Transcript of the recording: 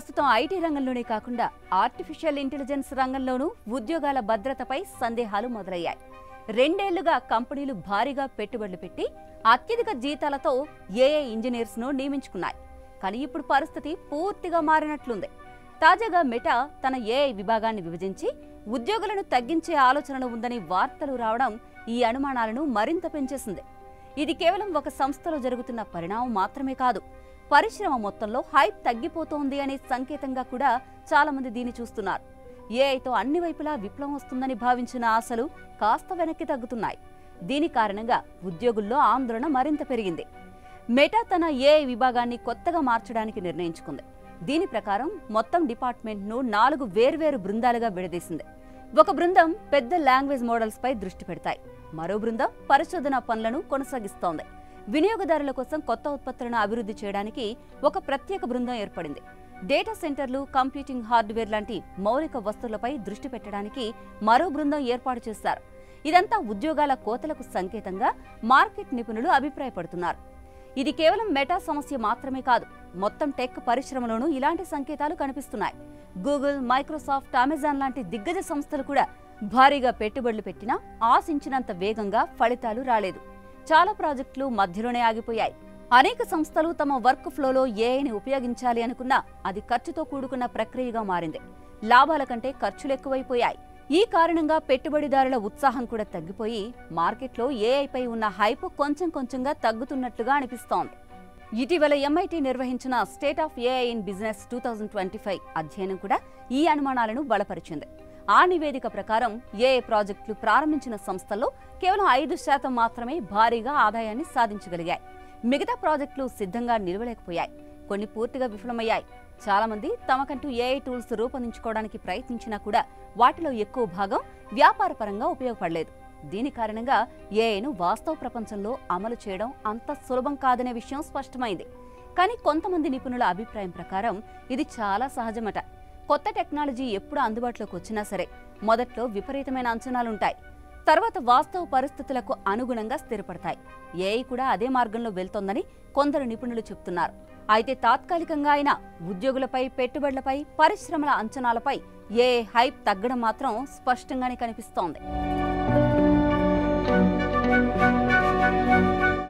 ప్రస్తుతం ఐటీ రంగంలోనే కాకుండా ఆర్టిఫిషియల్ ఇంటెలిజెన్స్ రంగంలోనూ ఉద్యోగాల భద్రతపై సందేహాలు మొదలయ్యాయి. 2 ఏళ్లుగా కంపెనీలు భారీగా పెట్టుబడులు పెట్టి అత్యధిక జీతాలతో ఏఐ ఇంజనీర్స్ ను నియమించుకున్నాయి. కానీ ఇప్పుడు పరిస్థితి పూర్తిగా మారినట్లుంది. తాజాగా మెటా తన ఏఐ విభాగాన్ని విభజించి ఉద్యోగులను తగ్గించే ఆలోచనలు ఉందని వార్తలు రావడం ఈ అనుమానాలను మరింత పెంచేసింది. ఇది కేవలం ఒక సంస్థలో జరుగుతున్న పరిణామం మాత్రమే కాదు, పరిశ్రమ మొత్తంలో హైప్ తగ్గిపోతోంది అనే సంకేతంగా కూడా చాలా మంది దీన్ని చూస్తున్నారు. ఏఐతో అన్ని వైపులా విప్లవం వస్తుందని భావించిన ఆశలు కాస్త వెనక్కి తగ్గుతున్నాయి. దీని కారణంగా ఉద్యోగుల్లో ఆందోళన మరింత పెరిగింది. మెటా తన ఏఐ విభాగాన్ని కొత్తగా మార్చడానికి నిర్ణయించుకుంది. దీని ప్రకారం మొత్తం డిపార్ట్మెంట్ను 4 వేర్వేరు బృందాలుగా విడదీసింది. ఒక బృందం పెద్ద లాంగ్వేజ్ మోడల్స్ పై దృష్టి పెడతాయి, మరో బృందం పరిశోధన పనులను కొనసాగిస్తోంది. వినియోగదారుల కోసం కొత్త ఉత్పత్తులను అభివృద్ధి చేయడానికి ఒక ప్రత్యేక బృందం ఏర్పడింది. డేటా సెంటర్లు, కంప్యూటింగ్ హార్డ్వేర్ లాంటి మౌలిక వస్తువులపై దృష్టి పెట్టడానికి మరో బృందం ఏర్పాటు చేశారు. ఇదంతా ఉద్యోగాల కోతలకు సంకేతంగా మార్కెట్ నిపుణులు అభిప్రాయపడుతున్నారు. ఇది కేవలం మెటా సమస్య మాత్రమే కాదు, మొత్తం టెక్ పరిశ్రమలోనూ ఇలాంటి సంకేతాలు కనిపిస్తున్నాయి. గూగుల్, మైక్రోసాఫ్ట్, అమెజాన్ లాంటి దిగ్గజ సంస్థలు కూడా భారీగా పెట్టుబడులు పెట్టినా ఆశించినంత వేగంగా ఫలితాలు రాలేదు. చాలా ప్రాజెక్టులు మధ్యలోనే ఆగిపోయాయి. అనేక సంస్థలు తమ వర్క్ ఫ్లోలో ఏఐని ఉపయోగించాలి అనుకున్నా అది ఖర్చుతో కూడుకున్న ప్రక్రియగా మారింది. లాభాల కంటే ఖర్చులు ఎక్కువైపోయాయి. ఈ కారణంగా పెట్టుబడిదారుల ఉత్సాహం కూడా తగ్గిపోయి మార్కెట్లో ఏఐపై ఉన్న హైప్ కొంచెం కొంచెంగా తగ్గుతున్నట్లుగా అనిపిస్తోంది. ఇటీవల MIT నిర్వహించిన state of AI in business 2025 అధ్యయనం కూడా ఈ అనుమానాలను బలపరిచింది. ఆ నివేదిక ప్రకారం ఏఐ ప్రాజెక్టులు ప్రారంభించిన సంస్థల్లో కేవలం 5% మాత్రమే భారీగా ఆదాయాన్ని సాధించగలిగాయి. మిగతా ప్రాజెక్టులు సిద్ధంగా నిలవలేకపోయాయి, కొన్ని పూర్తిగా విఫలమయ్యాయి. చాలా మంది తమకంటూ ఏఐ టూల్స్ రూపొందించుకోవడానికి ప్రయత్నించినా కూడా వాటిలో ఎక్కువ భాగం వ్యాపారపరంగా ఉపయోగపడలేదు. దీని కారణంగా ఏఐను వాస్తవ ప్రపంచంలో అమలు చేయడం అంత సులభం కాదనే విషయం స్పష్టమైంది. కానీ కొంతమంది నిపుణుల అభిప్రాయం ప్రకారం ఇది చాలా సహజమట. కొత్త టెక్నాలజీ ఎప్పుడు అందుబాటులోకి వచ్చినా సరే మొదట్లో విపరీతమైన అంచనాలుంటాయి, తర్వాత వాస్తవ పరిస్థితులకు అనుగుణంగా స్థిరపడతాయి. ఏఐ కూడా అదే మార్గంలో వెళ్తోందని కొందరు నిపుణులు చెబుతున్నారు. అయితే తాత్కాలికంగా అయినా ఉద్యోగులపై, పెట్టుబడులపై, పరిశ్రమల అంచనాలపై ఏఐ హైప్ తగ్గడం మాత్రం స్పష్టంగానే కనిపిస్తోంది.